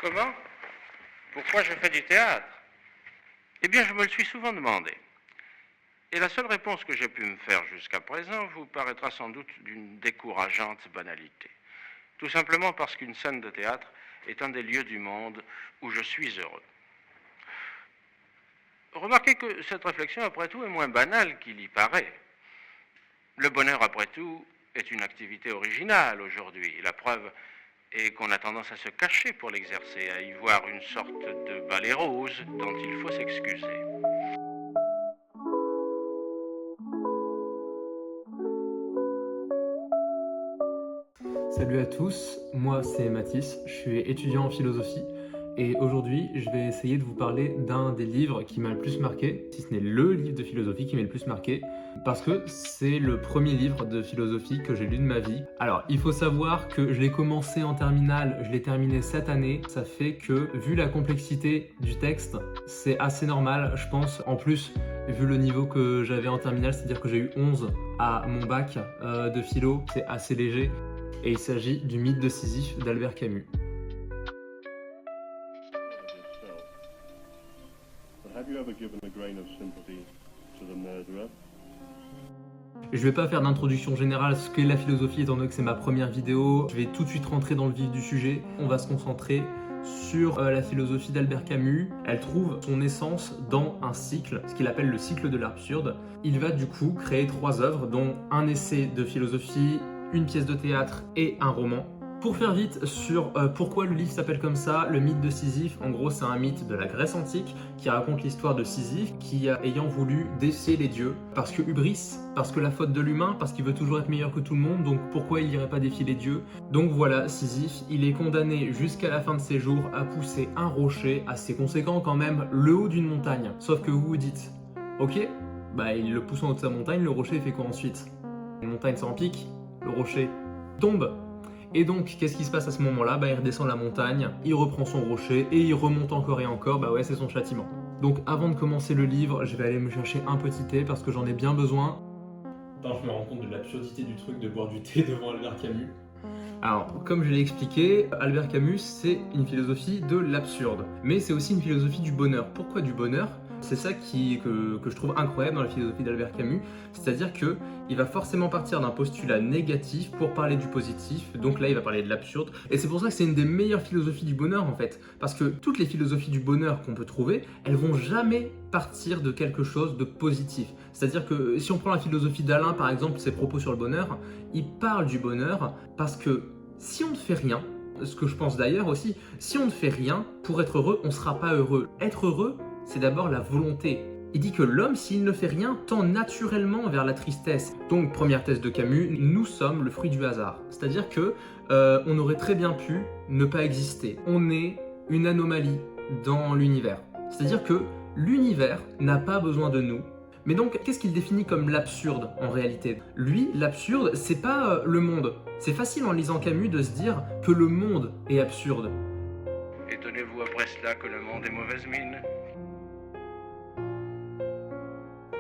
Comment? Pourquoi je fais du théâtre? Eh bien, je me le suis souvent demandé. Et la seule réponse que j'ai pu me faire jusqu'à présent vous paraîtra sans doute d'une décourageante banalité. Tout simplement parce qu'une scène de théâtre est un des lieux du monde où je suis heureux. Remarquez que cette réflexion, après tout, est moins banale qu'il y paraît. Le bonheur, après tout, est une activité originale aujourd'hui. La preuve est qu'on a tendance à se cacher pour l'exercer, à y voir une sorte de balai rose dont il faut s'excuser. Salut à tous, moi c'est Mathis, je suis étudiant en philosophie et aujourd'hui je vais essayer de vous parler d'un des livres qui m'a le plus marqué, si ce n'est le livre de philosophie qui m'a le plus marqué, parce que c'est le premier livre de philosophie que j'ai lu de ma vie. Alors il faut savoir que je l'ai commencé en terminale, je l'ai terminé cette année, ça fait que vu la complexité du texte, c'est assez normal je pense. En plus, vu le niveau que j'avais en terminale, c'est-à-dire que j'ai eu 11 à mon bac de philo, c'est assez léger. Et il s'agit du mythe de Sisyphe d'Albert Camus. Je ne vais pas faire d'introduction générale ce qu'est la philosophie étant donné que c'est ma première vidéo. Je vais tout de suite rentrer dans le vif du sujet. On va se concentrer sur la philosophie d'Albert Camus. Elle trouve son essence dans un cycle, ce qu'il appelle le cycle de l'absurde. Il va du coup créer 3 œuvres, dont un essai de philosophie, une pièce de théâtre et un roman. Pour faire vite sur pourquoi le livre s'appelle comme ça, le mythe de Sisyphe, en gros c'est un mythe de la Grèce antique qui raconte l'histoire de Sisyphe qui ayant voulu défier les dieux parce que hubris, parce que la faute de l'humain, parce qu'il veut toujours être meilleur que tout le monde, donc pourquoi il n'irait pas défier les dieux? Donc voilà, Sisyphe, il est condamné jusqu'à la fin de ses jours à pousser un rocher assez conséquent quand même, le haut d'une montagne. Sauf que vous vous dites, ok, bah il le pousse en haut de sa montagne, le rocher fait quoi ensuite? Une montagne sans pic, le rocher tombe. Et donc, qu'est-ce qui se passe à ce moment-là? Bah, il redescend la montagne, il reprend son rocher et il remonte encore et encore. Bah ouais, c'est son châtiment. Donc, avant de commencer le livre, je vais aller me chercher un petit thé parce que j'en ai bien besoin. Putain, je me rends compte de l'absurdité du truc de boire du thé devant Albert Camus. Alors, comme je l'ai expliqué, Albert Camus, c'est une philosophie de l'absurde. Mais c'est aussi une philosophie du bonheur. Pourquoi du bonheur? C'est ça que je trouve incroyable dans la philosophie d'Albert Camus, c'est-à-dire qu'il va forcément partir d'un postulat négatif pour parler du positif, donc là il va parler de l'absurde, et c'est pour ça que c'est une des meilleures philosophies du bonheur en fait, parce que toutes les philosophies du bonheur qu'on peut trouver, elles vont jamais partir de quelque chose de positif. C'est-à-dire que si on prend la philosophie d'Alain par exemple, ses propos sur le bonheur, il parle du bonheur parce que si on ne fait rien, ce que je pense d'ailleurs aussi, si on ne fait rien, pour être heureux, on ne sera pas heureux. Être heureux, c'est d'abord la volonté. Il dit que l'homme, s'il ne fait rien, tend naturellement vers la tristesse. Donc, première thèse de Camus, nous sommes le fruit du hasard. C'est-à-dire que on aurait très bien pu ne pas exister. On est une anomalie dans l'univers. C'est-à-dire que l'univers n'a pas besoin de nous. Mais donc, qu'est-ce qu'il définit comme l'absurde en réalité? Lui, l'absurde, c'est pas le monde. C'est facile en lisant Camus de se dire que le monde est absurde. Étonnez-vous après cela que le monde est mauvaise mine.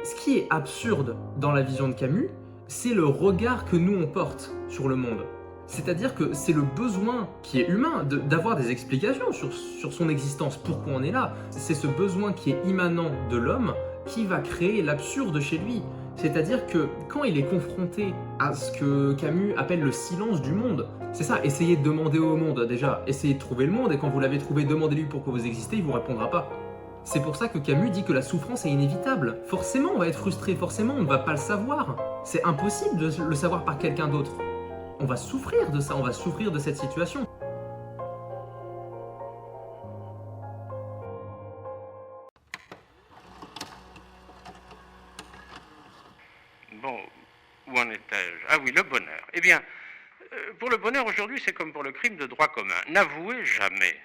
Ce qui est absurde dans la vision de Camus, c'est le regard que nous on porte sur le monde. C'est-à-dire que c'est le besoin qui est humain d'avoir des explications sur son existence, pourquoi on est là. C'est ce besoin qui est immanent de l'homme qui va créer l'absurde chez lui. C'est-à-dire que quand il est confronté à ce que Camus appelle le silence du monde, c'est ça, essayez de demander au monde déjà, essayez de trouver le monde, et quand vous l'avez trouvé, demandez-lui pourquoi vous existez, il ne vous répondra pas. C'est pour ça que Camus dit que la souffrance est inévitable. Forcément, on va être frustré, forcément, on ne va pas le savoir. C'est impossible de le savoir par quelqu'un d'autre. On va souffrir de ça, on va souffrir de cette situation. Bon, où en étais-je? Ah oui, le bonheur. Eh bien, pour le bonheur aujourd'hui, c'est comme pour le crime de droit commun. N'avouez jamais.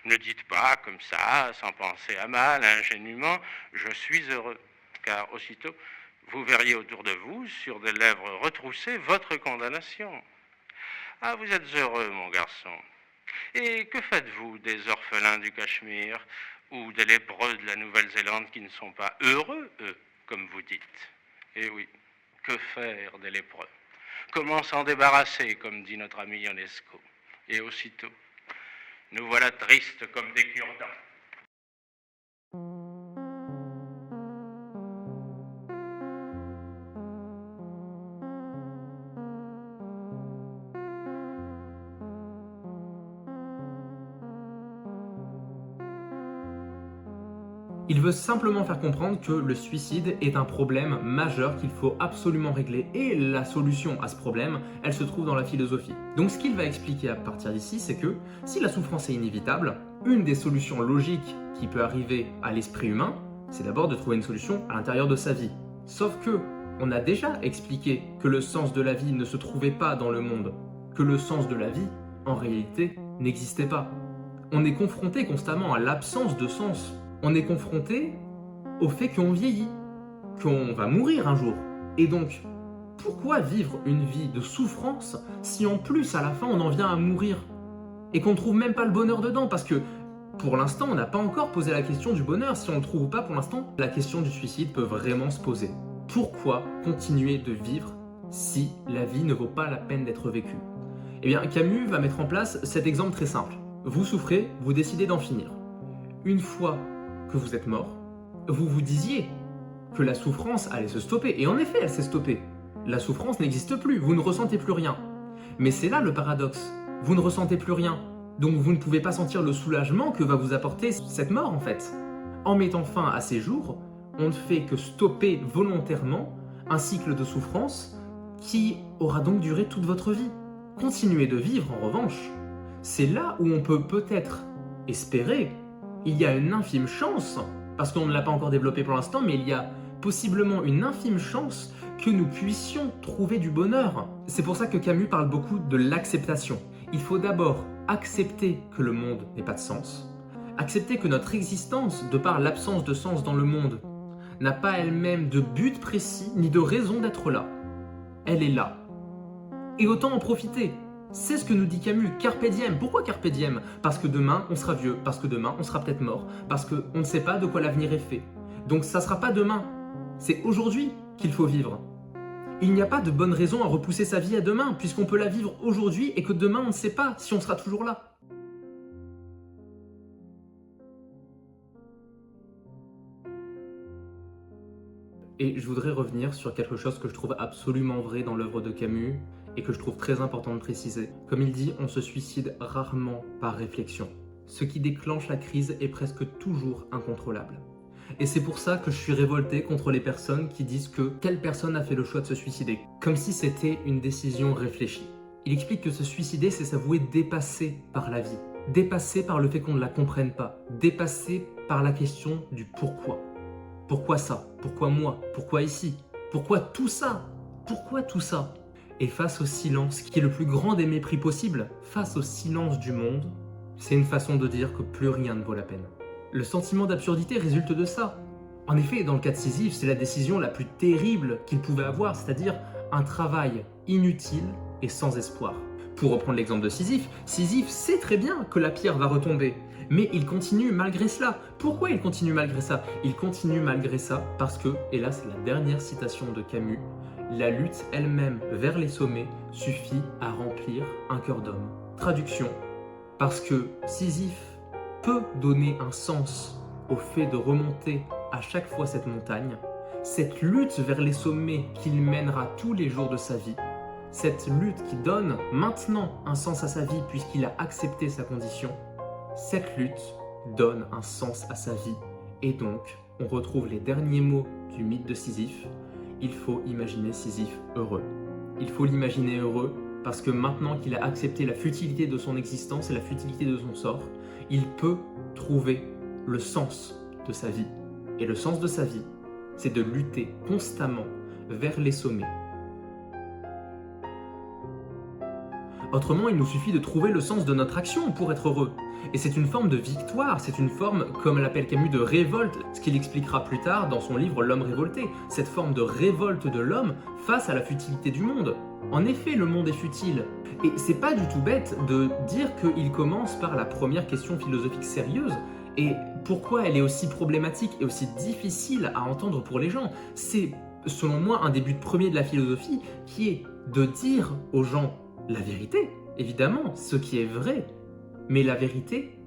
Ne dites pas comme ça, sans penser à mal, ingénument, je suis heureux. Car aussitôt, vous verriez autour de vous, sur des lèvres retroussées, votre condamnation. Ah, vous êtes heureux, mon garçon. Et que faites-vous des orphelins du Cachemire ou des lépreux de la Nouvelle-Zélande qui ne sont pas heureux, eux, comme vous dites? Eh oui, que faire des lépreux? Comment s'en débarrasser, comme dit notre ami Ionesco? Et aussitôt, Nous voilà tristes comme des cure-dents. Il veut simplement faire comprendre que le suicide est un problème majeur qu'il faut absolument régler et la solution à ce problème, elle se trouve dans la philosophie. Donc ce qu'il va expliquer à partir d'ici, c'est que si la souffrance est inévitable, une des solutions logiques qui peut arriver à l'esprit humain, c'est d'abord de trouver une solution à l'intérieur de sa vie. Sauf que on a déjà expliqué que le sens de la vie ne se trouvait pas dans le monde, que le sens de la vie, en réalité, n'existait pas. On est confronté constamment à l'absence de sens. On est confronté au fait qu'on vieillit, qu'on va mourir un jour. Et donc, pourquoi vivre une vie de souffrance si en plus à la fin on en vient à mourir et qu'on ne trouve même pas le bonheur dedans? Parce que pour l'instant on n'a pas encore posé la question du bonheur. Si on ne le trouve pas pour l'instant, la question du suicide peut vraiment se poser. Pourquoi continuer de vivre si la vie ne vaut pas la peine d'être vécue? Eh bien, Camus va mettre en place cet exemple très simple. Vous souffrez, vous décidez d'en finir. Une fois que vous êtes mort, vous vous disiez que la souffrance allait se stopper. Et en effet, elle s'est stoppée. La souffrance n'existe plus, vous ne ressentez plus rien. Mais c'est là le paradoxe. Vous ne ressentez plus rien. Donc vous ne pouvez pas sentir le soulagement que va vous apporter cette mort en fait. En mettant fin à ces jours, on ne fait que stopper volontairement un cycle de souffrance qui aura donc duré toute votre vie. Continuez de vivre en revanche. C'est là où on peut peut-être espérer. Il y a une infime chance, parce qu'on ne l'a pas encore développé pour l'instant, mais il y a possiblement une infime chance que nous puissions trouver du bonheur. C'est pour ça que Camus parle beaucoup de l'acceptation. Il faut d'abord accepter que le monde n'ait pas de sens, accepter que notre existence, de par l'absence de sens dans le monde, n'a pas elle-même de but précis ni de raison d'être là. Elle est là. Et autant en profiter. C'est ce que nous dit Camus, carpe diem. Pourquoi carpe diem? Parce que demain on sera vieux, parce que demain on sera peut-être mort, parce qu'on ne sait pas de quoi l'avenir est fait. Donc ça ne sera pas demain, c'est aujourd'hui qu'il faut vivre. Il n'y a pas de bonne raison à repousser sa vie à demain, puisqu'on peut la vivre aujourd'hui et que demain on ne sait pas si on sera toujours là. Et je voudrais revenir sur quelque chose que je trouve absolument vrai dans l'œuvre de Camus, et que je trouve très important de préciser. Comme il dit, on se suicide rarement par réflexion. Ce qui déclenche la crise est presque toujours incontrôlable. Et c'est pour ça que je suis révolté contre les personnes qui disent que telle personne a fait le choix de se suicider, comme si c'était une décision réfléchie. Il explique que se suicider, c'est s'avouer dépassé par la vie, dépassé par le fait qu'on ne la comprenne pas, dépassé par la question du pourquoi. Pourquoi ça? Pourquoi moi? Pourquoi ici? Pourquoi tout ça? Pourquoi tout ça? Et face au silence, qui est le plus grand des mépris possibles, face au silence du monde, c'est une façon de dire que plus rien ne vaut la peine. Le sentiment d'absurdité résulte de ça. En effet, dans le cas de Sisyphe, c'est la décision la plus terrible qu'il pouvait avoir, c'est-à-dire un travail inutile et sans espoir. Pour reprendre l'exemple de Sisyphe, Sisyphe sait très bien que la pierre va retomber, mais il continue malgré cela. Pourquoi il continue malgré ça? Il continue malgré ça parce que, et là c'est la dernière citation de Camus, la lutte elle-même vers les sommets suffit à remplir un cœur d'homme. Traduction, parce que Sisyphe peut donner un sens au fait de remonter à chaque fois cette montagne, cette lutte vers les sommets qu'il mènera tous les jours de sa vie, cette lutte qui donne maintenant un sens à sa vie puisqu'il a accepté sa condition, cette lutte donne un sens à sa vie. Et donc, on retrouve les derniers mots du mythe de Sisyphe. Il faut imaginer Sisyphe heureux. Il faut l'imaginer heureux parce que maintenant qu'il a accepté la futilité de son existence et la futilité de son sort, il peut trouver le sens de sa vie. Et le sens de sa vie, c'est de lutter constamment vers les sommets. Autrement, il nous suffit de trouver le sens de notre action pour être heureux. Et c'est une forme de victoire, c'est une forme, comme l'appelle Camus, de révolte, ce qu'il expliquera plus tard dans son livre L'homme révolté, cette forme de révolte de l'homme face à la futilité du monde. En effet, le monde est futile. Et c'est pas du tout bête de dire qu'il commence par la première question philosophique sérieuse. Et pourquoi elle est aussi problématique et aussi difficile à entendre pour les gens? C'est, selon moi, un des buts premiers de la philosophie qui est de dire aux gens la vérité, évidemment, ce qui est vrai. mais la vérité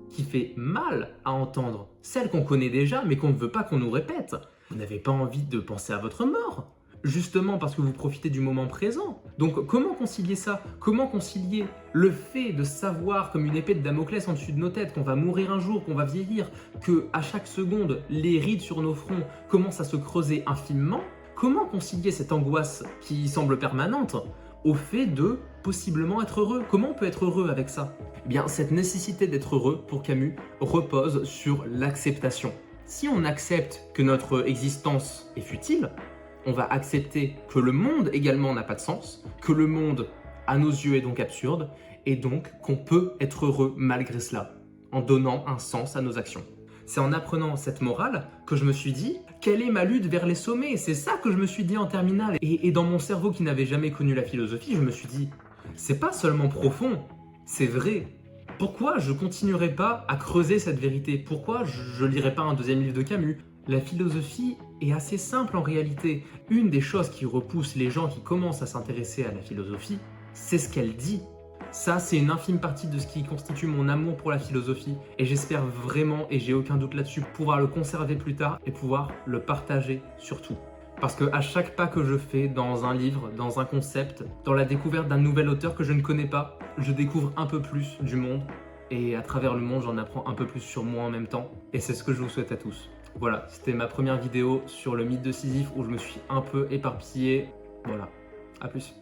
qui fait mal à entendre, celle qu'on connaît déjà mais qu'on ne veut pas qu'on nous répète. Vous n'avez pas envie de penser à votre mort, justement parce que vous profitez du moment présent. Donc comment concilier ça? Comment concilier le fait de savoir comme une épée de Damoclès en dessus de nos têtes qu'on va mourir un jour, qu'on va vieillir, que à chaque seconde les rides sur nos fronts commencent à se creuser infiniment? Comment concilier cette angoisse qui semble permanente au fait de possiblement être heureux? Comment on peut être heureux avec ça? Eh bien, cette nécessité d'être heureux, pour Camus, repose sur l'acceptation. Si on accepte que notre existence est futile, on va accepter que le monde également n'a pas de sens, que le monde, à nos yeux, est donc absurde, et donc qu'on peut être heureux malgré cela, en donnant un sens à nos actions. C'est en apprenant cette morale que je me suis dit, quelle est ma lutte vers les sommets? C'est ça que je me suis dit en terminale. Et dans mon cerveau qui n'avait jamais connu la philosophie, je me suis dit, c'est pas seulement profond, c'est vrai. Pourquoi je continuerai pas à creuser cette vérité? Pourquoi je lirai pas un deuxième livre de Camus? La philosophie est assez simple en réalité. Une des choses qui repousse les gens qui commencent à s'intéresser à la philosophie, c'est ce qu'elle dit. Ça, c'est une infime partie de ce qui constitue mon amour pour la philosophie et j'espère vraiment, et j'ai aucun doute là-dessus, pouvoir le conserver plus tard et pouvoir le partager surtout. Parce qu'à chaque pas que je fais dans un livre, dans un concept, dans la découverte d'un nouvel auteur que je ne connais pas, je découvre un peu plus du monde et à travers le monde, j'en apprends un peu plus sur moi en même temps et c'est ce que je vous souhaite à tous. Voilà, c'était ma première vidéo sur le mythe de Sisyphe où je me suis un peu éparpillé. Voilà, à plus.